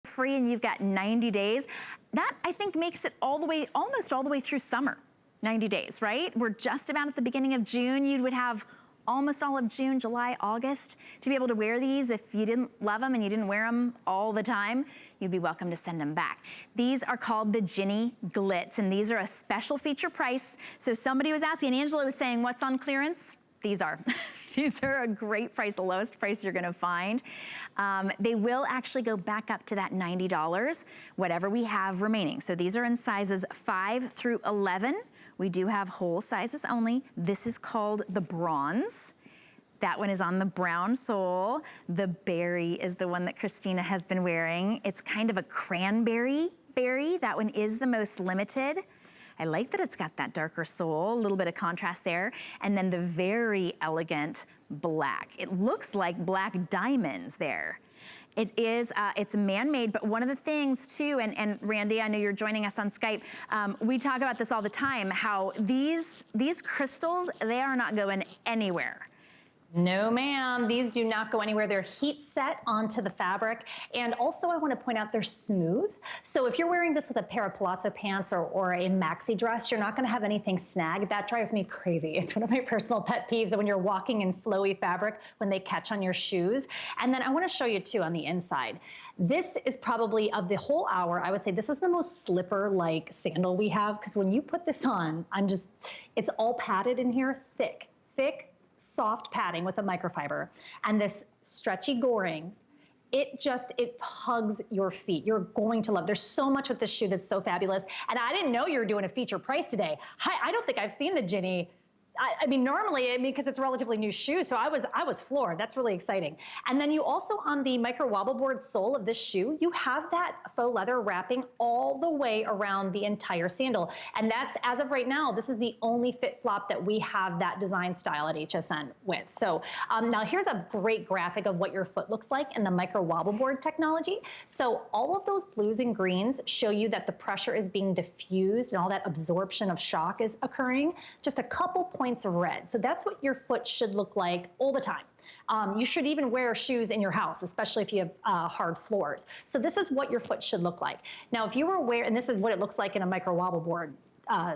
free and you've got 90 days. That, I think, makes it all the way, almost all the way through summer. 90 days, right? We're just about at the beginning of June. You would have almost all of June, July, August to be able to wear these. If you didn't love them and you didn't wear them all the time, you'd be welcome to send them back. These are called the Ginny Glitz, and these are a special feature price. So somebody was asking, and Angela was saying, what's on clearance? These are. These are a great price, the lowest price you're gonna find. They will actually go back up to that $90, whatever we have remaining. So these are in sizes 5 through 11. We do have whole sizes only. This is called the bronze. That one is on the brown sole. The berry is the one that Christina has been wearing. It's kind of a cranberry berry. That one is the most limited. I like that it's got that darker sole, a little bit of contrast there. And then the very elegant black. It looks like black diamonds there. It is, it's man-made, but one of the things too, and Randy, I know you're joining us on Skype, we talk about this all the time, how these crystals, they are not going anywhere. No, ma'am. These do not go anywhere. They're heat set onto the fabric. And also I want to point out they're smooth. So if you're wearing this with a pair of palazzo pants or a maxi dress, you're not going to have anything snag. That drives me crazy. It's one of my personal pet peeves when you're walking in flowy fabric when they catch on your shoes. And then I want to show you too on the inside. This is probably, of the whole hour, I would say this is the most slipper-like sandal we have, because when you put this on, it's all padded in here, thick, soft padding with a microfiber, and this stretchy goring. It hugs your feet. You're going to love. There's so much with this shoe that's so fabulous. And I didn't know you were doing a feature price today. I don't think I've seen the Ginny. I mean, normally, because it's a relatively new shoe, so I was floored. That's really exciting. And then you also, on the Microwobbleboard sole of this shoe, you have that faux leather wrapping all the way around the entire sandal. And that's, as of right now, this is the only FitFlop that we have that design style at HSN with. So now here's a great graphic of what your foot looks like in the Microwobbleboard technology. So all of those blues and greens show you that the pressure is being diffused and all that absorption of shock is occurring. Just a couple points of red. So that's what your foot should look like all the time. You should even wear shoes in your house, especially if you have hard floors. So this is what your foot should look like. Now, if you were wearing, and this is what it looks like in a Microwobbleboard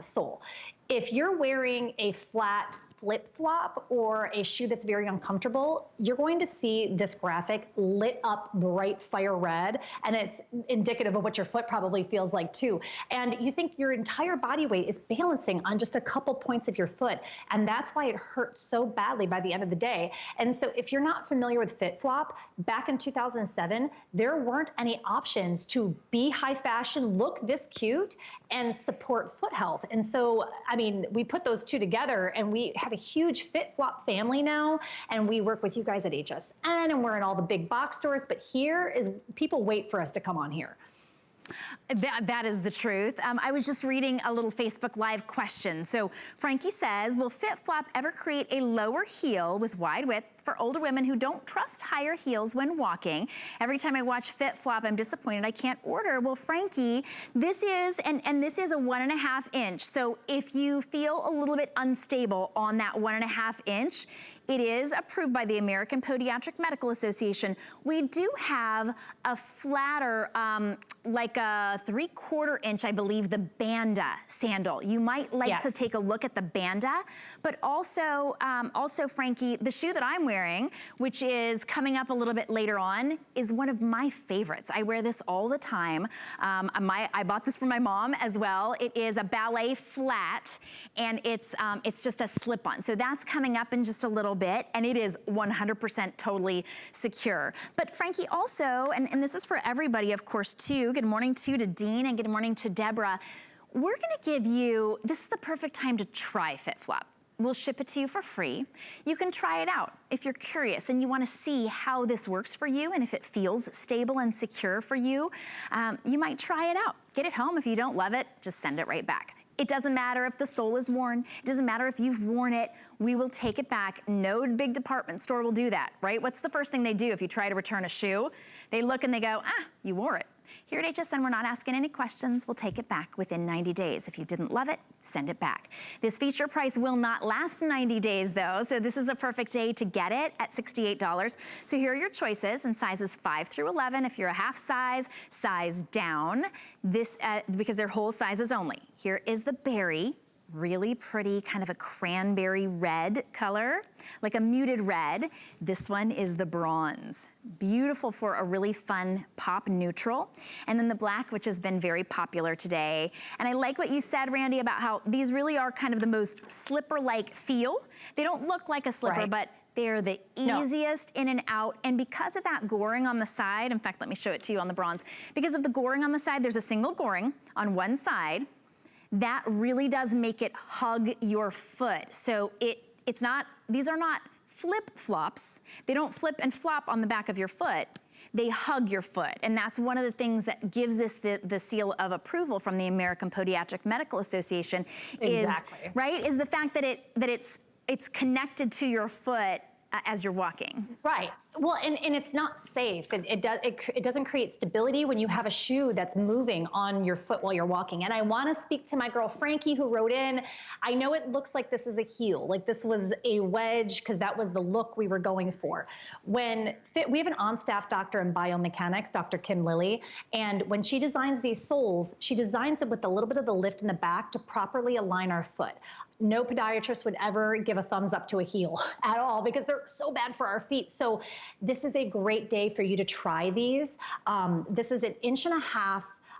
sole. If you're wearing a flat flip-flop or a shoe that's very uncomfortable, you're going to see this graphic lit up bright fire red, and it's indicative of what your foot probably feels like too. And you think your entire body weight is balancing on just a couple points of your foot, and that's why it hurts so badly by the end of the day. And so if you're not familiar with FitFlop, back in 2007, there weren't any options to be high fashion, look this cute, and support foot health. And so, I mean, we put those two together, and we have a huge FitFlop family now, and we work with you guys at HSN, and we're in all the big box stores, but here is, people wait for us to come on here. That is the truth. I was just reading a little Facebook Live question. So Frankie says, will FitFlop ever create a lower heel with wide width for older women who don't trust higher heels when walking? Every time I watch FitFlop, I'm disappointed I can't order. Well, Frankie, this is, and this is a 1.5 inch. So if you feel a little bit unstable on that 1.5 inch, it is approved by the American Podiatric Medical Association. We do have a flatter, like a 3/4 inch, I believe, the Banda sandal. You might like to take a look at the Banda, but also, Frankie, the shoe that I'm wearing, which is coming up a little bit later on, is one of my favorites. I wear this all the time. I bought this for my mom as well. It is a ballet flat, and it's just a slip-on. So that's coming up in just a little bit, and it is 100% totally secure. But Frankie, also, and this is for everybody, of course, too. Good morning to Dean, and good morning to Deborah. We're gonna give you, this is the perfect time to try FitFlop. We'll ship it to you for free. You can try it out if you're curious and you want to see how this works for you and if it feels stable and secure for you. You might try it out. Get it home. If you don't love it, just send it right back. It doesn't matter if the sole is worn. It doesn't matter if you've worn it. We will take it back. No big department store will do that, right? What's the first thing they do if you try to return a shoe? They look and they go, ah, you wore it. Here at HSN, we're not asking any questions. We'll take it back within 90 days. If you didn't love it, send it back. This feature price will not last 90 days though, so this is the perfect day to get it at $68. So here are your choices in sizes 5 through 11. If you're a half size, size down, this because they're whole sizes only. Here is the berry. Really pretty, kind of a cranberry red color, like a muted red. This one is the bronze. Beautiful for a really fun pop neutral. And then the black, which has been very popular today. And I like what you said, Randy, about how these really are kind of the most slipper-like feel. They don't look like a slipper, but they're the easiest in and out. And because of that goring on the side, in fact, let me show it to you on the bronze. Because of the goring on the side, there's a single goring on one side. That really does make it hug your foot. So it's not, these are not flip-flops. They don't flip and flop on the back of your foot. They hug your foot. And that's one of the things that gives this the seal of approval from the American Podiatric Medical Association is the fact that it's connected to your foot as you're walking. Right. Well, and it's not safe. It doesn't create stability when you have a shoe that's moving on your foot while you're walking. And I want to speak to my girl Frankie, who wrote in. I know it looks like this is a heel, like this was a wedge, because that was the look we were going for. We have an on-staff doctor in biomechanics, Dr. Kim Lilly, and when she designs these soles, she designs it with a little bit of the lift in the back to properly align our foot. No podiatrist would ever give a thumbs up to a heel at all, because they're so bad for our feet. So this is a great day for you to try these. This is 1.5 inches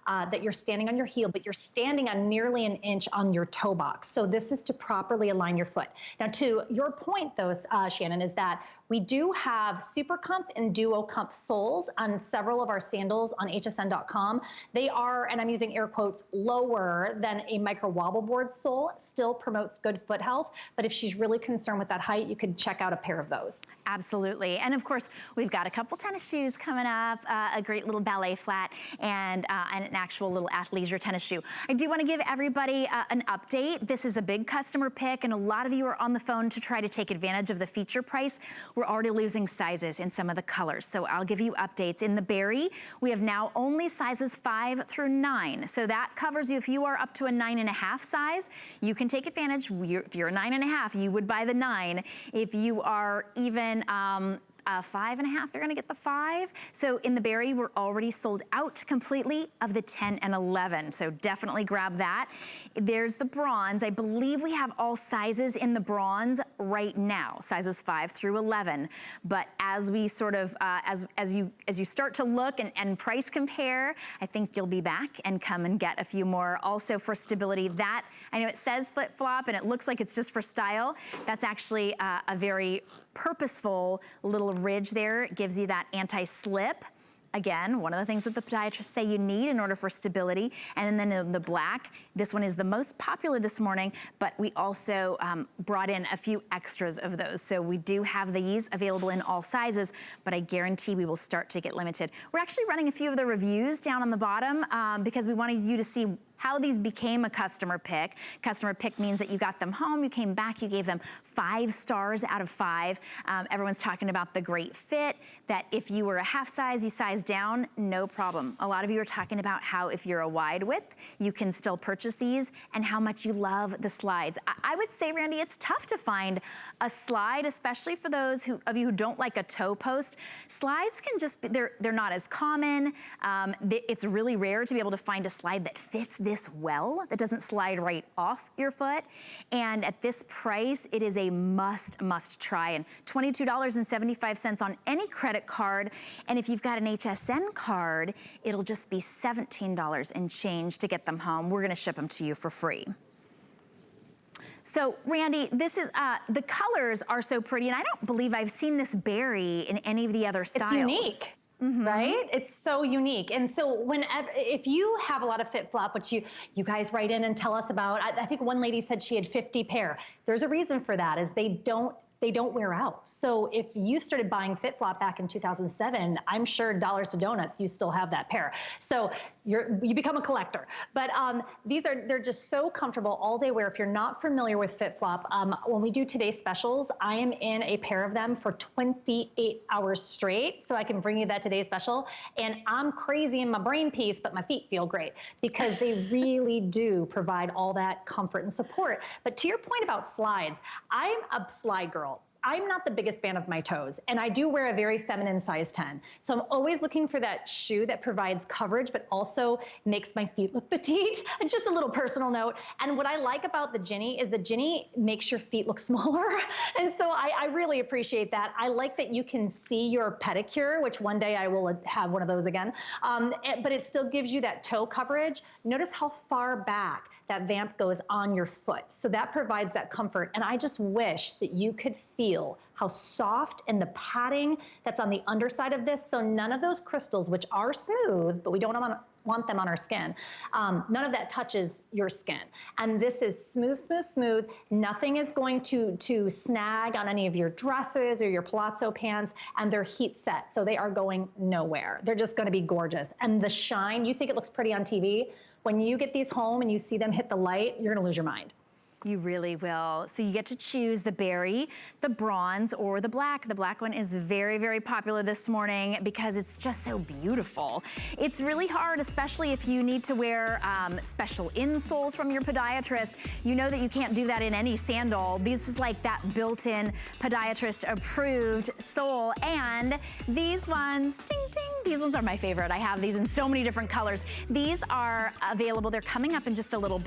that you're standing on your heel, but you're standing on nearly 1 inch on your toe box. So this is to properly align your foot. Now, to your point though, Shannon, is that we do have Super Comf and Duo Comf soles on several of our sandals on hsn.com. They are, and I'm using air quotes, lower than a Microwobbleboard sole. Still promotes good foot health, but if she's really concerned with that height, you could check out a pair of those. Absolutely. And of course, we've got a couple tennis shoes coming up, a great little ballet flat, and an actual little athleisure tennis shoe. I do want to give everybody an update. This is a big customer pick, and a lot of you are on the phone to try to take advantage of the feature price. We're already losing sizes in some of the colors, so I'll give you updates. In the berry, we have now only sizes 5 through 9. So that covers you. If you are up to a 9.5 size, you can take advantage. If you're a 9.5, you would buy the 9. If you are even 5.5, you're gonna get the 5. So in the berry, we're already sold out completely of the 10 and 11. So definitely grab that. There's the bronze. I believe we have all sizes in the bronze right now, sizes 5 through 11. But as we sort of, as you start to look and price compare, I think you'll be back and come and get a few more. Also for stability, that, I know it says flip-flop and it looks like it's just for style. That's actually a very purposeful little ridge there. It gives you that anti-slip. Again, one of the things that the podiatrists say you need in order for stability. And then in the black, this one is the most popular this morning, but we also brought in a few extras of those. So we do have these available in all sizes, but I guarantee we will start to get limited. We're actually running a few of the reviews down on the bottom because we wanted you to see how these became a customer pick. Customer pick means that you got them home, you came back, you gave them 5 stars out of 5. Everyone's talking about the great fit, that if you were a half size, you size down, no problem. A lot of you are talking about how if you're a wide width, you can still purchase these, and how much you love the slides. I would say, Randy, it's tough to find a slide, especially for those of you who don't like a toe post. Slides can just be, they're not as common. It's really rare to be able to find a slide that fits this well, that doesn't slide right off your foot. And at this price, it is a must try. And $22.75 on any credit card. And if you've got an HSN card, it'll just be $17 and change to get them home. We're gonna ship them to you for free. So Randy, this is, the colors are so pretty, and I don't believe I've seen this berry in any of the other styles. It's unique. Right? It's so unique. And so if you have a lot of FitFlop, which you guys write in and tell us about, I think one lady said she had 50 pair. There's a reason for that, is they don't they don't wear out. So if you started buying FitFlop back in 2007, I'm sure dollars to donuts, you still have that pair. So you become a collector. But they're just so comfortable all day wear. If you're not familiar with FitFlop, when we do today's specials, I am in a pair of them for 28 hours straight. So I can bring you that today's special. And I'm crazy in my brain piece, but my feet feel great because they really do provide all that comfort and support. But to your point about slides, I'm a slide girl. I'm not the biggest fan of my toes, and I do wear a very feminine size 10. So I'm always looking for that shoe that provides coverage, but also makes my feet look petite. And just a little personal note. And what I like about the Ginny is the Ginny makes your feet look smaller. And so I really appreciate that. I like that you can see your pedicure, which one day I will have one of those again. But it still gives you that toe coverage. Notice how far back that vamp goes on your foot. So that provides that comfort. And I just wish that you could feel how soft and the padding that's on the underside of this. So none of those crystals, which are smooth, but we don't want them on our skin. None of that touches your skin. And this is smooth, smooth, smooth. Nothing is going to snag on any of your dresses or your palazzo pants, and they're heat set. So they are going nowhere. They're just gonna be gorgeous. And the shine, you think it looks pretty on TV, when you get these home and you see them hit the light, you're gonna lose your mind. You really will. So you get to choose the berry, the bronze, or the black. The black one is very, very popular this morning because it's just so beautiful. It's really hard, especially if you need to wear special insoles from your podiatrist. You know that you can't do that in any sandal. This is like that built-in podiatrist approved sole. And these ones, ding, ding, these ones are my favorite. I have these in so many different colors. These are available. They're coming up in just a little bit.